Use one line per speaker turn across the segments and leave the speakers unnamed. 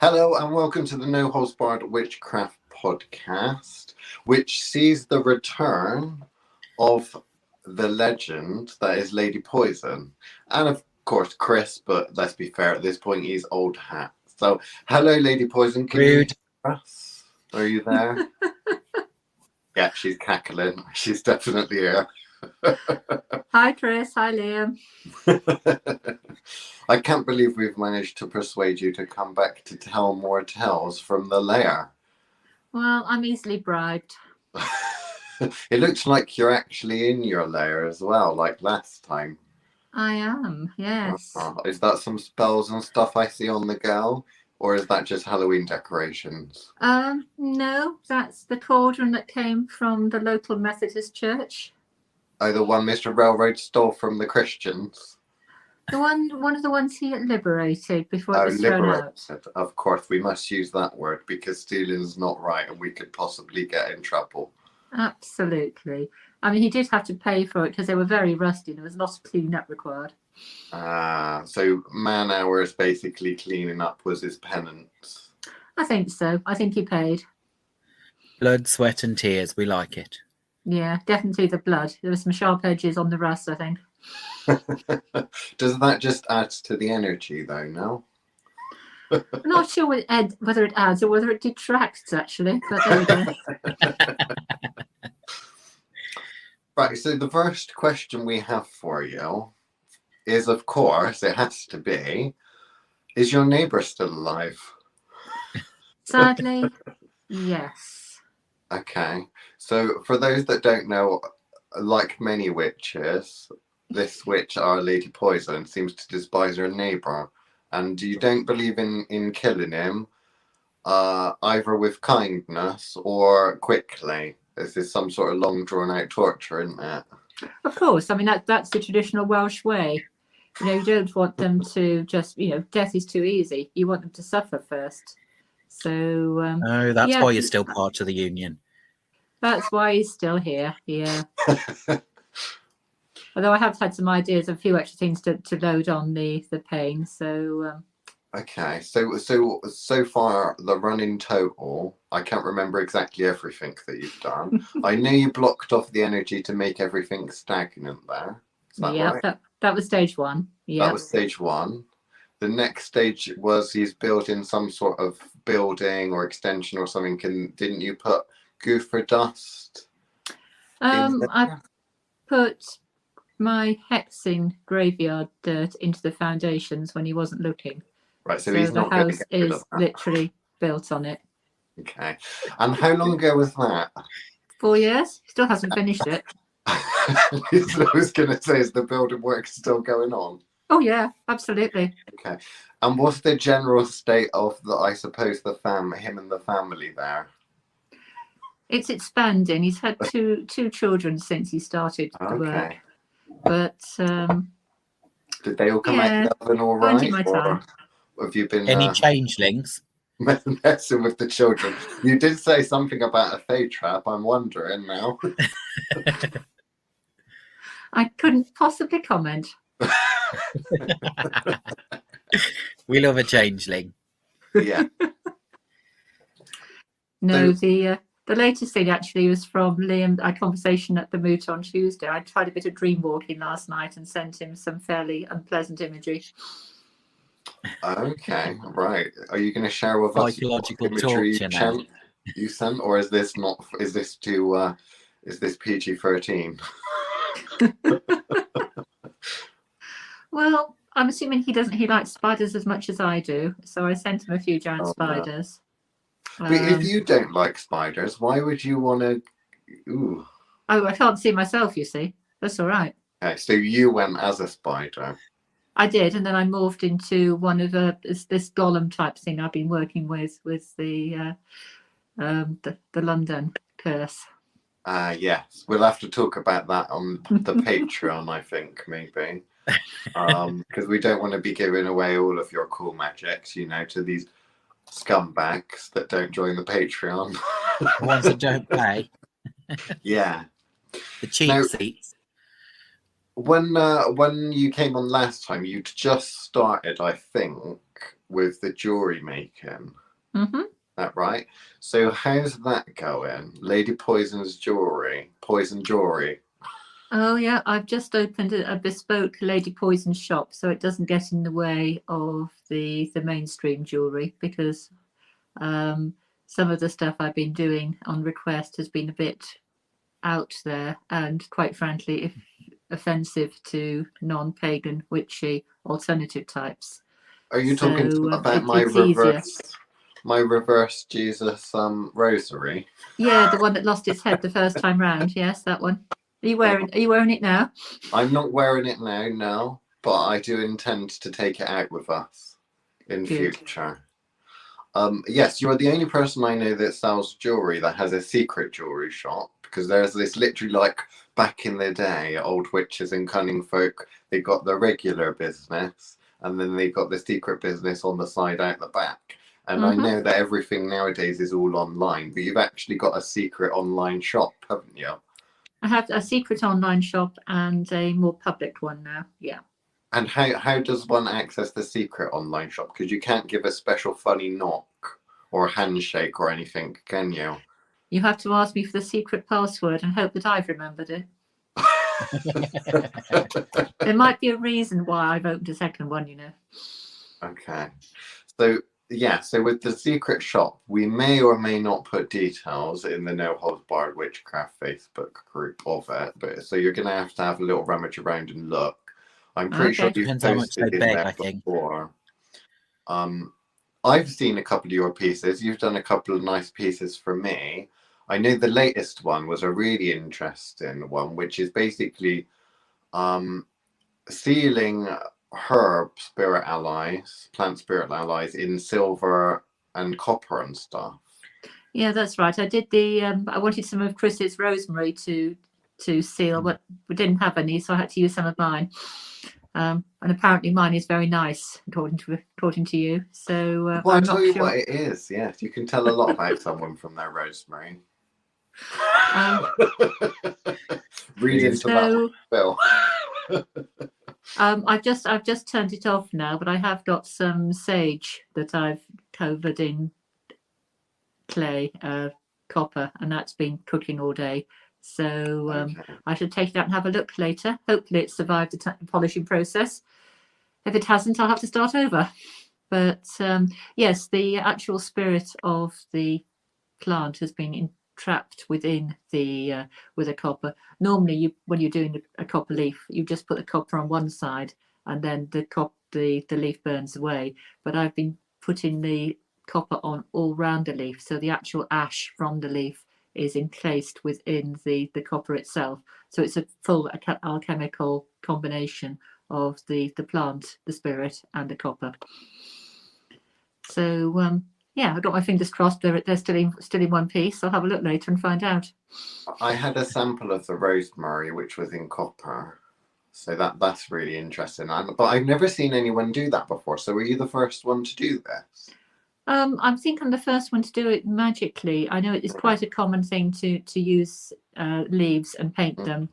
Hello and welcome to the No Holds Barred Witchcraft podcast, which sees the return of the legend that is Lady Poison. And of course, Chris, but let's be fair, at this point, he's old hat. So, hello, Lady Poison. Can you hear us? Are you there? Yeah, she's cackling. She's definitely here.
Hi, Chris. Hi, Liam.
I can't believe we've managed to persuade you to come back to tell more tales from the lair.
Well, I'm easily bribed.
It looks like you're actually in your lair as well, like last time.
I am, yes.
Is that some spells and stuff I see on the girl? Or is that just Halloween decorations?
No, that's the cauldron that came from the local Methodist church.
Oh, the one Mr. Railroad stole from the Christians?
One of the ones he liberated before it was thrown out.
Of course, we must use that word because stealing's not right and we could possibly get in trouble.
Absolutely. I mean, he did have to pay for it because they were very rusty and there was lots of cleaning up required.
So man hours basically cleaning up was his penance.
I think so. I think he paid.
Blood, sweat and tears. We like it.
Yeah, definitely the blood. There were some sharp edges on the rust, I think.
Does that just add to the energy though, no?
I'm not sure whether it adds or whether it detracts, actually. But there we go.
Right, so the first question we have for you is, of course, it has to be, is your neighbour still alive?
Sadly, yes.
Okay, so for those that don't know, like many witches, this witch, Our Lady Poison, seems to despise her neighbour. And you don't believe in killing him, either with kindness or quickly. This is some sort of long drawn out torture, isn't it?
Of course. I mean, that's the traditional Welsh way. You know, you don't want them to just, death is too easy. You want them to suffer first. So.
That's why you're still part of the union. That's
why he's still here. Yeah. Although I have had some ideas of a few extra things to load on the pain. So.
Okay, so far the run in total, I can't remember exactly everything that you've done. I know you blocked off the energy to make everything stagnant there. Is that right?
That was stage one. Yeah,
that was stage one. The next stage was he's building some sort of building or extension or something. Didn't you put goo for dust?
I put my hexing graveyard dirt into the foundations when he wasn't looking.
Right, so he's not going to get rid of that.
The house is literally built on it.
Okay. And how long ago was that?
4 years. Still hasn't finished it.
I was going to say, is the building work still going on?
Oh, yeah, absolutely.
Okay. And what's the general state of I suppose, him and the family there?
It's expanding. He's had two children since he started the work. But...
did they all come out together all right?
Finding my time.
Have you been
any changelings
messing with the children? You did say something about a fae trap. I'm wondering now.
I couldn't possibly comment.
We love a changeling.
Yeah.
No, the latest thing actually was from Liam. Our conversation at the Moot on Tuesday. I tried a bit of dream walking last night and sent him some fairly unpleasant imagery.
Okay, right. Are you going to share with us
psychological torture now?
You sent, or is this not? Is this PG-13?
Well, I'm assuming he likes spiders as much as I do, so I sent him a few giant spiders.
No. But if you don't like spiders, why would you want to? Ooh.
Oh, I can't see myself. You see, that's all right.
Okay, so you went as a spider.
I did, and then I morphed into one of this golem type thing I've been working with the London curse.
Yes, we'll have to talk about that on the Patreon, I think, maybe, because we don't want to be giving away all of your cool magics, to these scumbags that don't join the Patreon.
The ones that don't pay.
Yeah,
the cheap seats.
When you came on last time, you'd just started, I think, with the jewelry making.
Mm-hmm.
That right? So how's that going? Lady Poison's jewelry, poison jewelry.
Oh yeah, I've just opened a bespoke Lady Poison shop, so it doesn't get in the way of the mainstream jewelry, because some of the stuff I've been doing on request has been a bit out there and, quite frankly, offensive to non-pagan, witchy, alternative types.
Are you talking about
it's easier.
my reverse Jesus rosary?
Yeah, the one that lost its head the first time round. Yes, that one. Are you wearing it now?
I'm not wearing it now, no, but I do intend to take it out with us in future. Yes, you're the only person I know that sells jewelry that has a secret jewelry shop, because there's this literally, like, back in the day, old witches and cunning folk, they got the regular business and then they got the secret business on the side out the back. And I know that everything nowadays is all online, but you've actually got a secret online shop, haven't you?
I have a secret online shop and a more public one now. Yeah.
And how does one access the secret online shop? Because you can't give a special funny knock or a handshake or anything, can you?
You have to ask me for the secret password and hope that I've remembered it. There might be a reason why I've opened a second one, you know.
Okay. So, yeah, so with the secret shop, we may or may not put details in the No Holds Barred Witchcraft Facebook group of it. But so you're going to have a little rummage around and look. I'm pretty sure you've posted in there before. I've seen a couple of your pieces. You've done a couple of nice pieces for me. I know the latest one was a really interesting one, which is basically sealing herb spirit allies, plant spirit allies, in silver and copper and stuff.
Yeah, that's right. I did the. I wanted some of Chris's rosemary to seal, but we didn't have any, so I had to use some of mine. And apparently mine is very nice, according to you. So
well, I'll tell you what it is. Yes, you can tell a lot about someone from their rosemary. Read into that, Bill.
I've just turned it off now, but I have got some sage that I've covered in clay, copper, and that's been cooking all day. So I should take it out and have a look later. Hopefully it survived the polishing process. If it hasn't, I'll have to start over. But yes, the actual spirit of the plant has been entrapped within the with a copper. Normally, when you're doing a copper leaf, you just put the copper on one side, and then the leaf burns away. But I've been putting the copper on all round the leaf, so the actual ash from the leaf is encased within the copper itself. So it's a full alchemical combination of the plant, the spirit, and the copper. So yeah, I've got my fingers crossed. They're still in one piece. I'll have a look later and find out.
I had a sample of the rosemary, which was in copper. So that's really interesting. But I've never seen anyone do that before. So were you the first one to do this?
I think I'm the first one to do it magically. I know it's quite a common thing to use leaves and paint them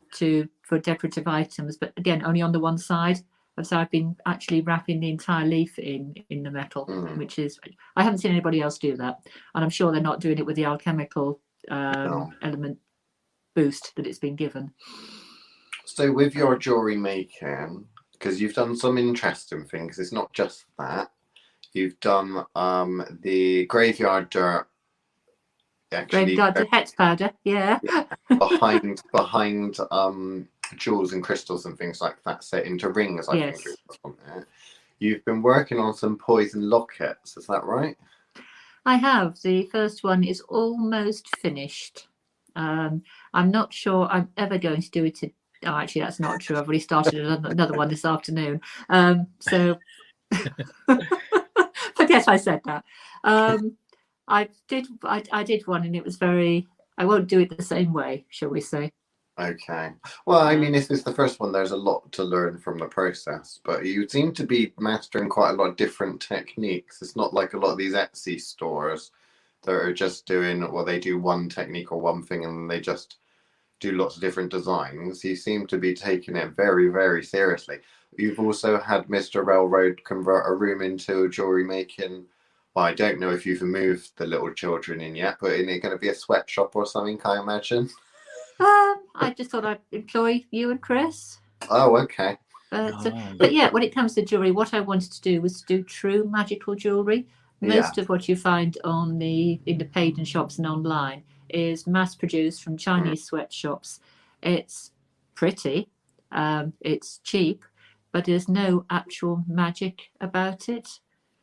for decorative items, but again, only on the one side. So I've been actually wrapping the entire leaf in the metal, which is, I haven't seen anybody else do that, and I'm sure they're not doing it with the alchemical element boost that it's been given. So
with your jewelry making, because you've done some interesting things, it's not just that. You've done the graveyard dirt. Actually,
graveyard hex powder, yeah.
behind jewels and crystals and things like that, set into rings. I think it was on there. You've been working on some poison lockets, is that right?
I have. The first one is almost finished. I'm not sure I'm ever going to do it. Oh, actually, that's not true. I've already started another one this afternoon. So. Forget I said that. I did one, and it was very. I won't do it the same way, shall we say?
Okay. Well, I mean, this is the first one. There's a lot to learn from the process, but you seem to be mastering quite a lot of different techniques. It's not like a lot of these Etsy stores that are just doing, well, they do one technique or one thing, and they just do lots of different designs. You seem to be taking it very, very seriously. You've also had Mr. Railroad convert a room into a jewelry making. Well, I don't know if you've moved the little children in yet, but isn't it going to be a sweatshop or something, I imagine?
I just thought I'd employ you and Chris.
Oh, okay.
But yeah, when it comes to jewelry, what I wanted to do was to do true magical jewelry. Most of what you find in the pagan shops and online is mass produced from Chinese sweatshops. It's pretty, it's cheap, but there's no actual magic about it.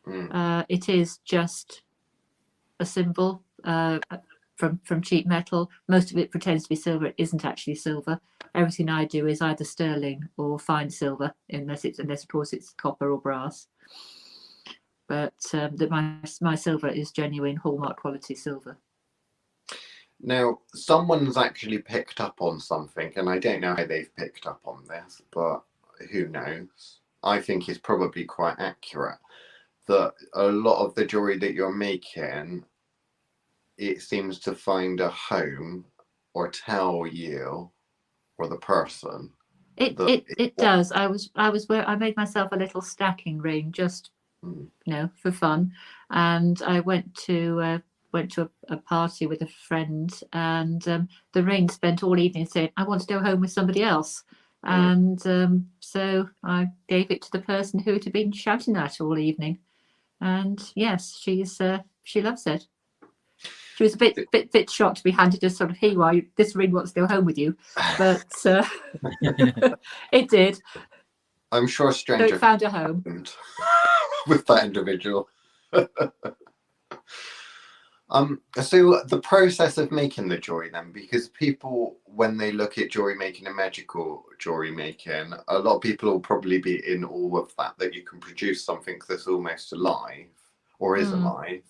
It is just a symbol from cheap metal. Most of it pretends to be silver. It isn't actually silver. Everything I do is either sterling or fine silver, unless of course it's copper or brass. But my silver is genuine hallmark quality silver.
Now, someone's actually picked up on something, and I don't know how they've picked up on this, but who knows? I think it's probably quite accurate that a lot of the jewelry that you're making, it seems to find a home or tell you or the person.
It does. I made myself a little stacking ring just for fun, and I went to a party with a friend, and the ring spent all evening saying, "I want to go home with somebody else." And so I gave it to the person who it had been shouting at all evening, and yes, she loves it. She was a bit shocked to be handed a sort of, "Here you are, this ring wants to go home with you," but it did.
I'm sure a stranger
so it found a home
with that individual. So the process of making the jewelry then, because people, when they look at jewelry making and magical jewelry making, a lot of people will probably be in awe of that you can produce something that's almost alive or is alive.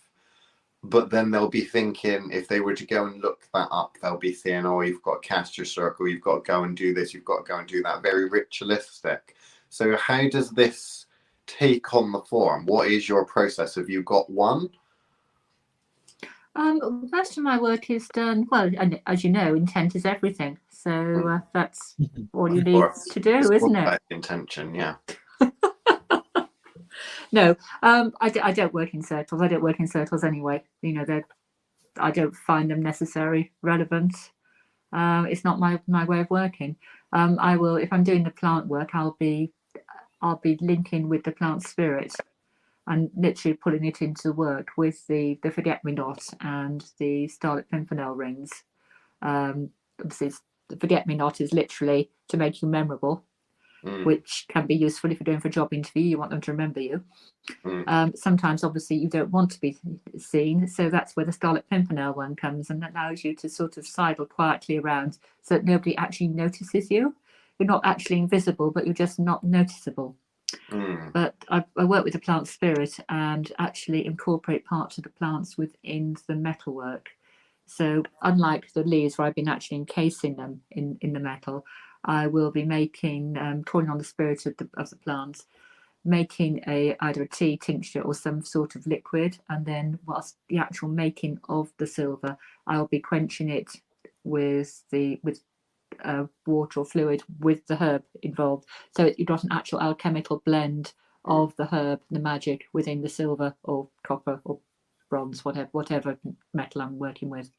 But then they'll be thinking, if they were to go and look that up, they'll be saying, "Oh, you've got to cast your circle, you've got to go and do this, you've got to go and do that." Very ritualistic. So how does this take on the form? What is your process? Have you got one?
Most of my work is done, well, and as you know, intent is everything. So that's all you need to do, isn't it?
Intention, yeah.
No, I don't work in circles. I don't work in circles anyway. I don't find them necessary, relevant. It's not my way of working. I will, if I'm doing the plant work, I'll be linking with the plant spirit and literally pulling it into work with the forget-me-not and the Starlit Pimpernel rings. Obviously, the forget-me-not is literally to make you memorable, which can be useful if you're going for a job interview. You want them to remember you. Sometimes, obviously, you don't want to be seen, so that's where the Starlit Pimpernel one comes and allows you to sort of sidle quietly around so that nobody actually notices you. You're not actually invisible, but you're just not noticeable. But I work with the plant spirit and actually incorporate parts of the plants within the metalwork. So unlike the leaves where I've been actually encasing them in the metal, I will be making, calling on the spirit of the plants, making either a tea, tincture, or some sort of liquid, and then whilst the actual making of the silver, I'll be quenching it with water or fluid with the herb involved, so you've got an actual alchemical blend of the herb, the magic within the silver or copper or bronze, whatever metal I'm working with.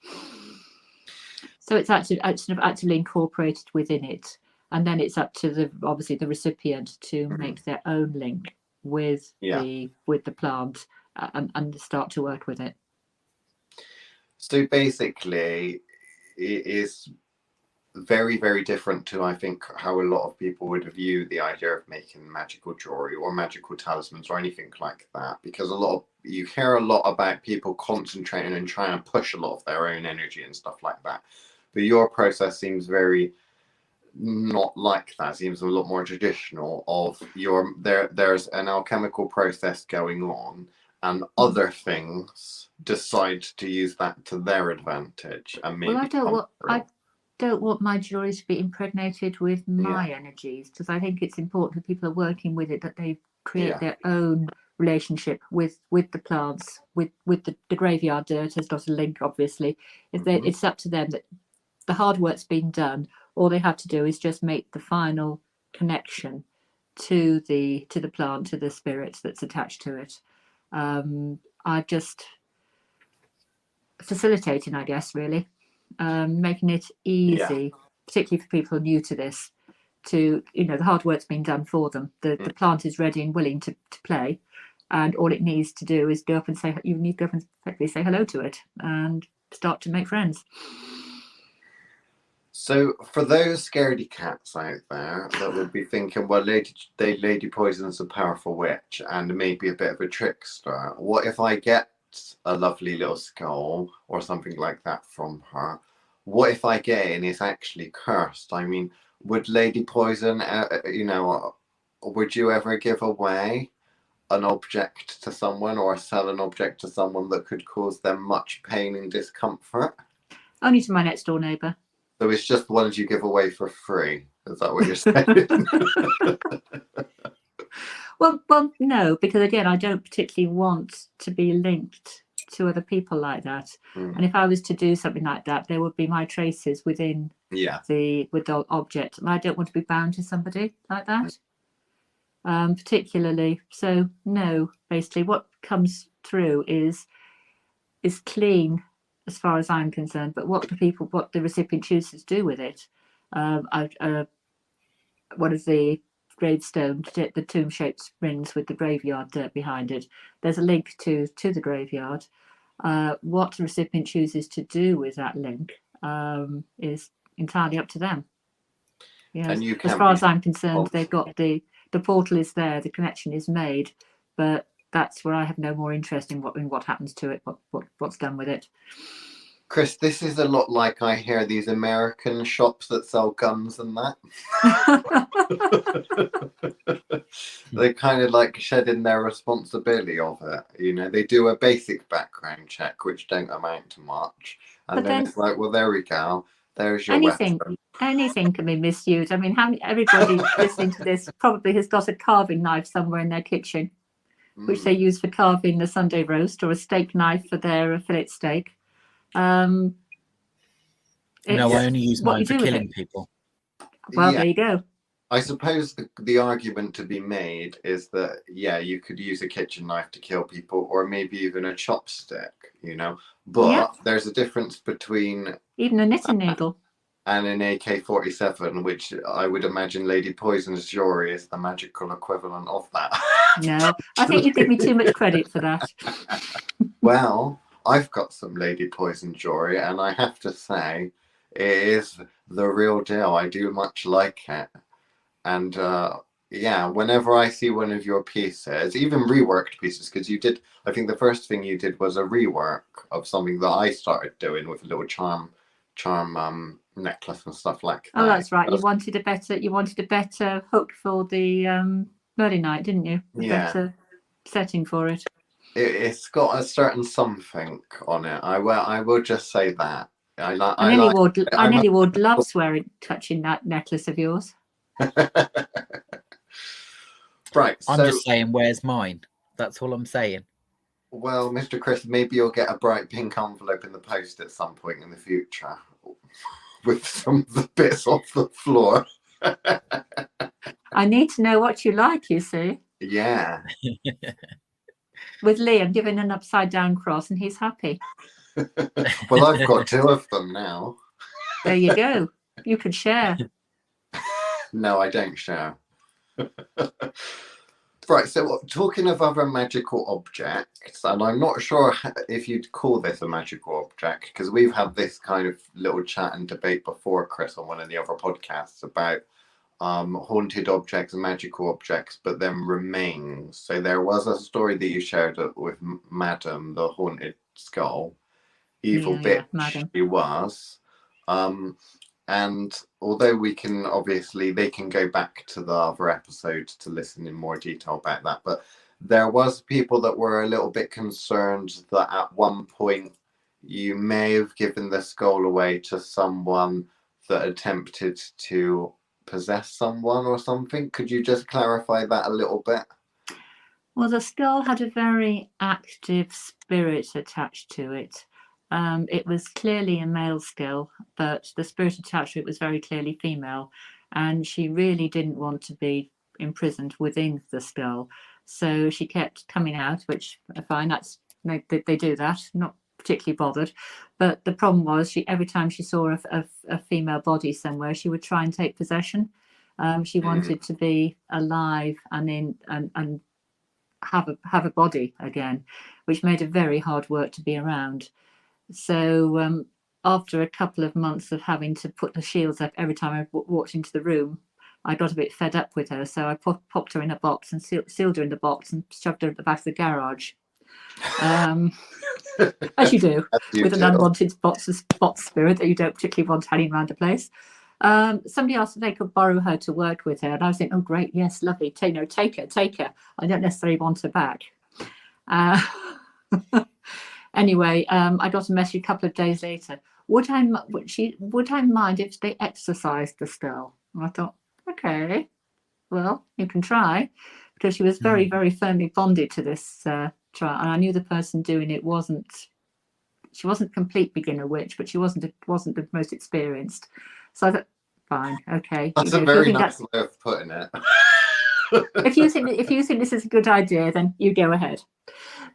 So it's actually actively incorporated within it, and then it's up to obviously the recipient to make their own link with the plant and start to work with it.
So basically, it is very, very different to, I think, how a lot of people would view the idea of making magical jewelry or magical talismans or anything like that, because you hear a lot about people concentrating and trying to push a lot of their own energy and stuff like that. But your process seems very not like that. It seems a lot more traditional. There's an alchemical process going on, and other things decide to use that to their advantage. And maybe
I don't want my jewelry to be impregnated with my energies, because I think it's important that people are working with it, that they create their own relationship with the plants, with the graveyard dirt has got a link, obviously. It's up to them that the hard work's been done. All they have to do is just make the final connection to the plant, to the spirit that's attached to it. I just facilitating, I guess, really, making it easy, particularly for people new to this. To the hard work's been done for them. The plant is ready and willing to play, and all it needs to do is go up and say effectively say hello to it and start to make friends.
So for those scaredy cats out there that would be thinking, well, Lady Poison's a powerful witch and maybe a bit of a trickster, what if I get a lovely little skull or something like that from her? What if I get it and it's actually cursed? I mean, would Lady Poison, would you ever give away an object to someone or sell an object to someone that could cause them much pain and discomfort?
Only to my next door neighbour.
So it's just ones you give away for free. Is that what you're saying?
Well, no, because again, I don't particularly want to be linked to other people like that. And if I was to do something like that, there would be my traces within the object, and I don't want to be bound to somebody like that. Particularly, so no. Basically, what comes through is clean as far as I'm concerned. But what the recipient chooses to do with it, one of the gravestone, the tomb-shaped rings with the graveyard dirt behind it. There's a link to the graveyard. What the recipient chooses to do with that link is entirely up to them. Yes. As far as I'm concerned, they've got the portal is there, the connection is made, but that's where I have no more interest in what happens to it, what's done with it.
Chris, this is a lot like I hear these American shops that sell guns and that. They kind of like shed in their responsibility of it. They do a basic background check, which don't amount to much. And then it's like, well, there we go. There's your weapon.
Anything can be misused. I mean, everybody listening to this probably has got a carving knife somewhere in their kitchen, which they use for carving the Sunday roast, or a steak knife for their fillet steak.
No, I only use mine for killing people.
Well, there you go.
I suppose the argument to be made is that, you could use a kitchen knife to kill people, or maybe even a chopstick, But there's a difference between...
Even a knitting needle.
And an AK-47, which I would imagine Lady Poison's jewelry is the magical equivalent of that.
No, I think you give me too much credit for that.
Well, I've got some Lady Poison jewelry, and I have to say, it is the real deal. I do much like it. And whenever I see one of your pieces, even reworked pieces, because I think the first thing you did was a rework of something that I started doing with a little charm necklace and stuff like that.
Oh, that's right. You wanted a better hook for the Merlin Night, didn't you? A better setting for it.
It's got a certain something on it. I will just say that.
I nearly wore gloves touching that necklace of yours.
Right.
I'm just saying, where's mine? That's all I'm saying.
Well, Mr. Chris, maybe you'll get a bright pink envelope in the post at some point in the future with some of the bits off the floor.
I need to know what you like, you see.
Yeah.
With Liam giving an upside down cross, and he's happy.
Well, I've got 2 of them now.
There you go. You could share.
No, I don't share. Right, so talking of other magical objects, and I'm not sure if you'd call this a magical object, because we've had this kind of little chat and debate before, Chris, on one of the other podcasts about haunted objects and magical objects, but then remains. So there was a story that you shared with Madam, the haunted skull. Evil bitch she was. And although they can go back to the other episodes to listen in more detail about that, but there was people that were a little bit concerned that at one point you may have given the skull away to someone that attempted to possess someone or something. Could you just clarify that a little bit?
Well, the skull had a very active spirit attached to it. It was clearly a male skull, but the spirit attached to it was very clearly female, and she really didn't want to be imprisoned within the skull. So she kept coming out, which fine, they do that, not particularly bothered. But the problem was, every time she saw a female body somewhere, she would try and take possession. She wanted to be alive and have a body again, which made it very hard work to be around. So after a couple of months of having to put the shields up every time I walked into the room, I got a bit fed up with her. So I popped her in a box and sealed her in the box and shoved her at the back of the garage. As you do, with an unwanted spot spirit that you don't particularly want hanging around the place. Somebody asked if they could borrow her to work with her, and I was thinking, oh great, yes, lovely, take her. I don't necessarily want her back. Anyway, I got a message a couple of days later. Would I mind if they exorcised the skull? And I thought, okay, well, you can try, because she was very, very firmly bonded to this trial, and I knew the person doing it she wasn't a complete beginner witch, but she wasn't the most experienced. So I thought, fine, okay.
That's a very nice way of putting it.
if you think this is a good idea, then you go ahead.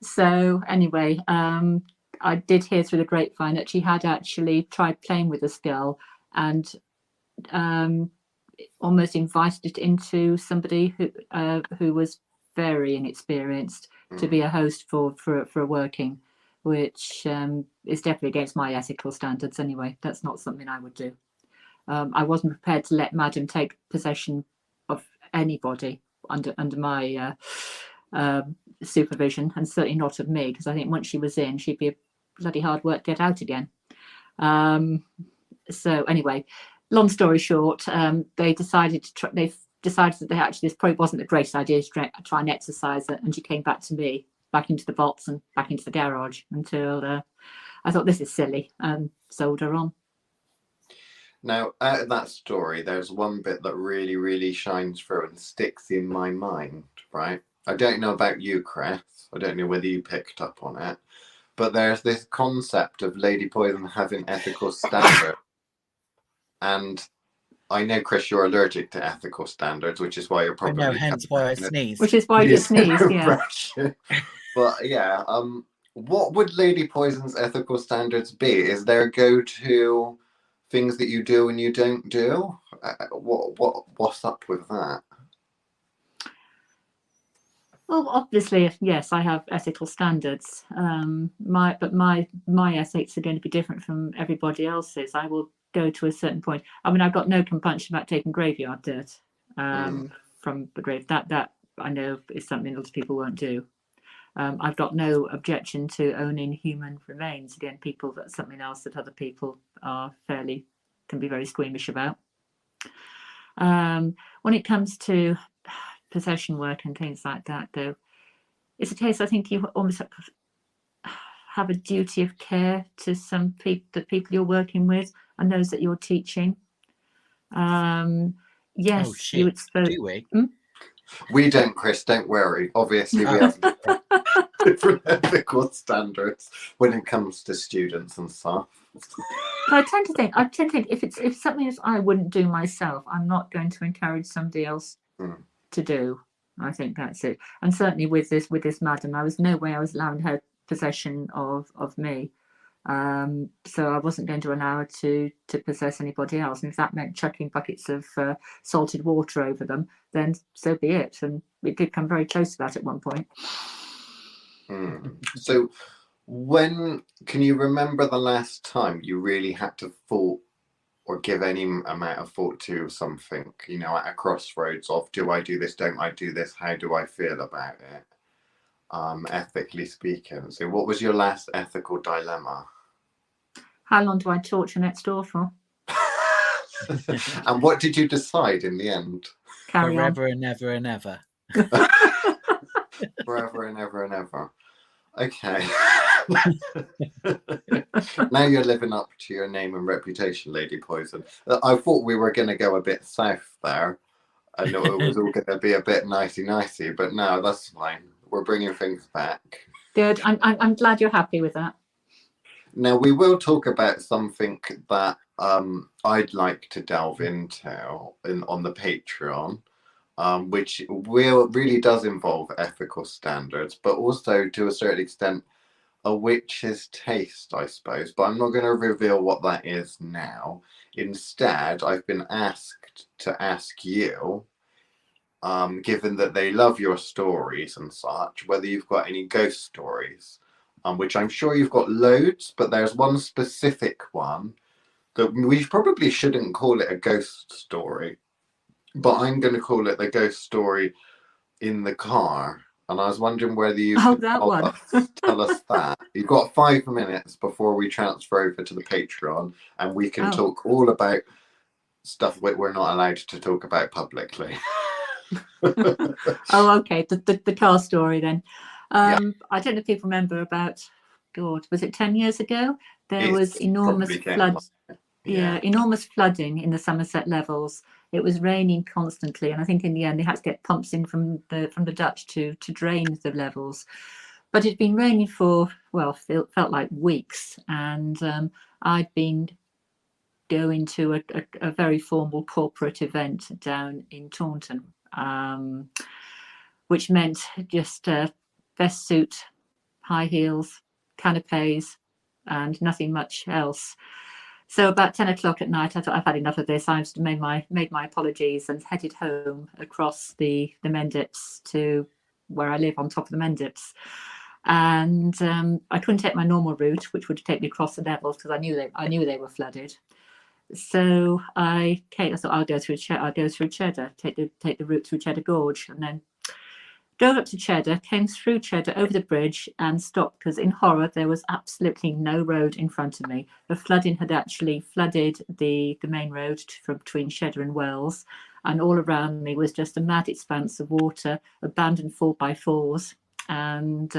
So anyway, I did hear through the grapevine that she had actually tried playing with the skull and almost invited it into somebody who was very inexperienced to be a host for a working, which is definitely against my ethical standards anyway. That's not something I would do. I wasn't prepared to let Madam take possession of anybody under my supervision, and certainly not of me, because I think once she was in, she'd be a bloody hard work to get out again. So anyway, long story short, they decided that this probably wasn't a great idea to try and exercise it, and she came back to me, back into the box and back into the garage, until I thought, this is silly, and sold her on.
Now, out of that story, there's one bit that really, really shines through and sticks in my mind, right? I don't know about you, Chris. I don't know whether you picked up on it. But there's this concept of Lady Poison having ethical standards. And I know, Chris, you're allergic to ethical standards, which is why you're probably...
I know, hence why I sneeze.
Which is why you sneeze, yeah.
But yeah, what would Lady Poison's ethical standards be? Is there a go-to... things that you do and you don't do? What's up with that?
Well, obviously, yes, I have ethical standards. My ethics are going to be different from everybody else's. I will go to a certain point. I mean, I've got no compunction about taking graveyard dirt from the grave. That I know is something lots of people won't do. I've got no objection to owning human remains. Again, that's something else that other people can be very squeamish about. When it comes to possession work and things like that, though, it's a case, I think, you almost have a duty of care to the people you're working with and those that you're teaching. Yes,
oh, shit. Do we?
We don't, Chris, don't worry. Obviously, we have different ethical standards when it comes to students and stuff.
I tend to think if something that I wouldn't do myself, I'm not going to encourage somebody else to do. I think that's it. And certainly with this madam, I was no way I was allowing her possession of me. So I wasn't going to allow her to possess anybody else. And if that meant chucking buckets of salted water over them, then so be it. And it did come very close to that at one point.
So can you remember the last time you really had to thought or give any amount of thought to something, at a crossroads of, do I do this, don't I do this, how do I feel about it, ethically speaking? So what was your last ethical dilemma?
How long do I torture next door for?
And what did you decide in the end?
Forever and ever and ever.
Forever and ever and ever. Okay. Now you're living up to your name and reputation, Lady Poison. I thought we were going to go a bit south there. I know it was all going to be a bit nicey, but no, that's fine. We're bringing things back.
Good. I'm glad you're happy with that.
Now we will talk about something that I'd like to delve into on the Patreon, which really does involve ethical standards, but also to a certain extent a witch's taste, I suppose. But I'm not going to reveal what that is now. Instead, I've been asked to ask you, given that they love your stories and such, whether you've got any ghost stories, which I'm sure you've got loads, but there's one specific one that we probably shouldn't call it a ghost story, but I'm going to call it the ghost story in the car. And I was wondering whether you could tell us that. You've got 5 minutes before we transfer over to the Patreon, and we can talk all about stuff that we're not allowed to talk about publicly.
Okay. The car story then. I don't know if people remember about, God, was it 10 years ago? There was enormous floods. Enormous flooding in the Somerset Levels. It was raining constantly, and I think in the end they had to get pumps in from the Dutch to drain the levels. But it'd been raining for, well, felt like weeks, and I'd been going to a very formal corporate event down in Taunton, which meant just vest suit, high heels, canapes, and nothing much else. So about 10 o'clock at night, I thought I've had enough of this. I made my apologies and headed home across the Mendips to where I live on top of the Mendips. And I couldn't take my normal route, which would take me across the levels because I knew they were flooded. So I thought I'll go through Cheddar, take the route through Cheddar Gorge, and then drove up to Cheddar, came through Cheddar over the bridge and stopped because in horror there was absolutely no road in front of me. The flooding had actually flooded the main road from between Cheddar and Wells, and all around me was just a mad expanse of water, abandoned 4x4s, and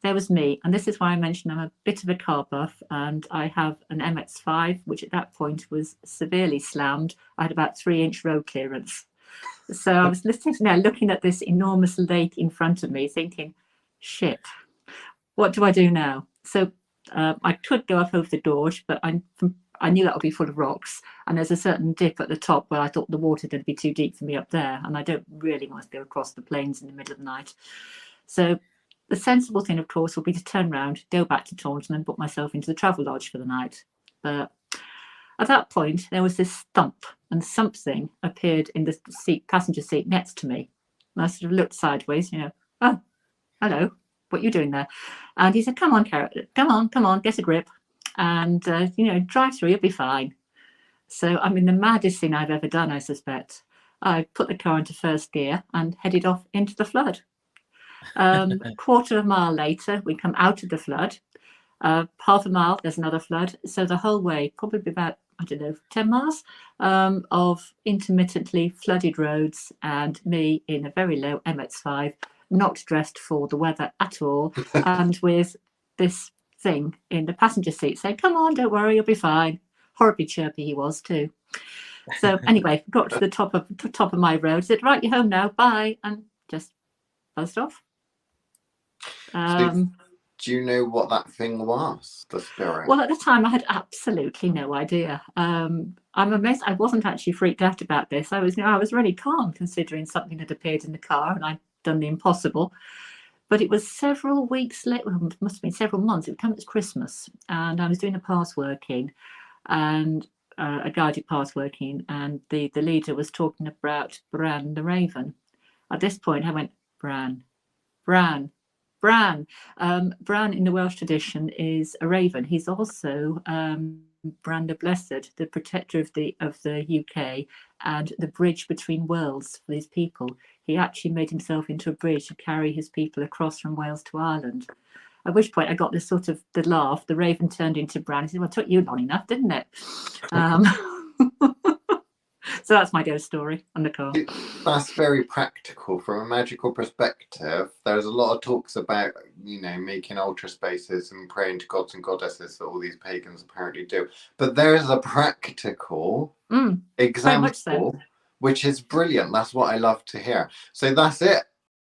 there was me. And this is why I mentioned I'm a bit of a car buff, and I have an MX-5, which at that point was severely slammed. I had about 3-inch road clearance. So I was listening to now, looking at this enormous lake in front of me, thinking, shit, what do I do now? So I could go up over the gorge, but I knew that would be full of rocks. And there's a certain dip at the top where I thought the water would be too deep for me up there. And I don't really want to go across the plains in the middle of the night. So the sensible thing, of course, would be to turn around, go back to Taunton and book myself into the travel lodge for the night. But at that point, there was this thump, and something appeared in the passenger seat next to me. And I sort of looked sideways, oh, hello, what are you doing there? And he said, come on, Carrot, come on, get a grip. And, drive through, you'll be fine. So, I mean, the maddest thing I've ever done, I suspect. I put the car into first gear and headed off into the flood. A quarter of a mile later, we come out of the flood. Half a mile, there's another flood. So the whole way, probably about, 10 miles of intermittently flooded roads, and me in a very low MX-5, not dressed for the weather at all, and with this thing in the passenger seat saying, come on, don't worry, you'll be fine. Horribly chirpy he was too. So anyway, got to the top of my road, said, right, you're home now, bye, and just buzzed off.
Do you know what that thing was, the spirit?
Well, at the time, I had absolutely no idea. I'm amazed I wasn't actually freaked out about this. I was really calm considering something had appeared in the car and I'd done the impossible. But it was several weeks later, well, it must have been several months. It would come as Christmas, and I was doing a pass working, and a guided pass working, and the leader was talking about Bran the Raven. At this point, I went, Bran. Bran in the Welsh tradition is a raven. He's also Bran the Blessed, the protector of the UK and the bridge between worlds for these people. He actually made himself into a bridge to carry his people across from Wales to Ireland. At which point I got this sort of the laugh. The raven turned into Bran. He said, well, it took you long enough, didn't it? So that's my ghost story on the car.
That's very practical from a magical perspective. There's a lot of talks about, making ultra spaces and praying to gods and goddesses that all these pagans apparently do. But there's a practical example, which is brilliant. That's what I love to hear. So that's it.